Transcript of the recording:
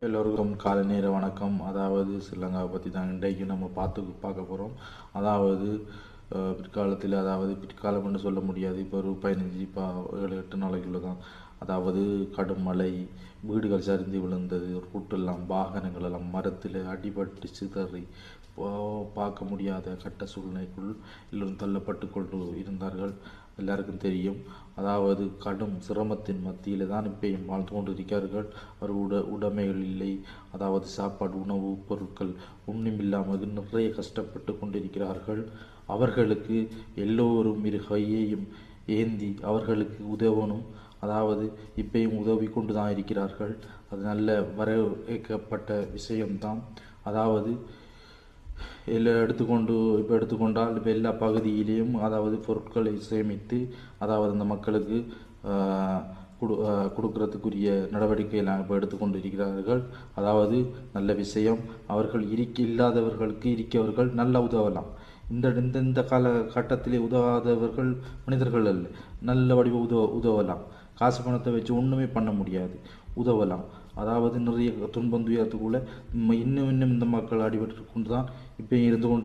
எல்லோருக்கும் காலை நேர வணக்கம். அதாவது ஸ்ரீலங்காவை பற்றி தான் இன்றைக்கு நம்ம பார்க்க போகிறோம். அதாவது பிற்காலத்தில், அதாவது பிற்காலம் என்று சொல்ல முடியாது, இப்போ ஒரு 15-7-8 நாளைக்குள்ள தான். அதாவது கடும் மழை, வீடுகள் சரிந்து விழுந்தது, ரோட்டெல்லாம் வாகனங்கள் எல்லாம் மரத்தில் அடிபட்டு சிதறி பார்க்க முடியாத கட்ட சூழ்நிலைக்குள் எல்லோரும் தள்ளப்பட்டு கொண்டு இருந்தார்கள். எல்லாருக்கும் தெரியும். அதாவது கடும் சிரமத்தின் மத்தியில் தான் இப்பயும் வாழ்ந்து கொண்டிருக்கிறார்கள். அவர் உடைமைகள் இல்லை, அதாவது சாப்பாடு, உணவு பொருட்கள் ஒன்றுமில்லாமல் நிறைய கஷ்டப்பட்டு கொண்டிருக்கிறார்கள். அவர்களுக்கு எல்லோரும் இரு கையையும் ஏந்தி அவர்களுக்கு உதவணும். அதாவது இப்பயும் உதவி கொண்டு தான் இருக்கிறார்கள். அது நல்ல வரவேற்கப்பட்ட விஷயம்தான். அதாவது எடுத்துக்கொண்டால் இப்போ எல்லா பகுதியிலையும் அதாவது பொருட்களை சேமித்து அதாவது அந்த மக்களுக்கு கொடுக்கறதுக்குரிய நடவடிக்கையெல்லாம் இப்போ எடுத்துக்கொண்டு இருக்கிறார்கள். அதாவது நல்ல விஷயம். அவர்கள் இல்லாதவர்களுக்கு இருக்கவர்கள் நல்லா உதவலாம். இந்த காலகட்டத்திலே உதவாதவர்கள் மனிதர்கள் அல்ல, நல்ல வடிவ உதவலாம். காசு பணத்தை வச்சு ஒன்றுமே பண்ண முடியாது, உதவலாம். அதாவது நிறைய துன்பம் துயரத்துக்குள்ள இன்னும் இந்த மக்கள் அடிபட்டு கொண்டு தான் இப்போ இருந்து கொண்டு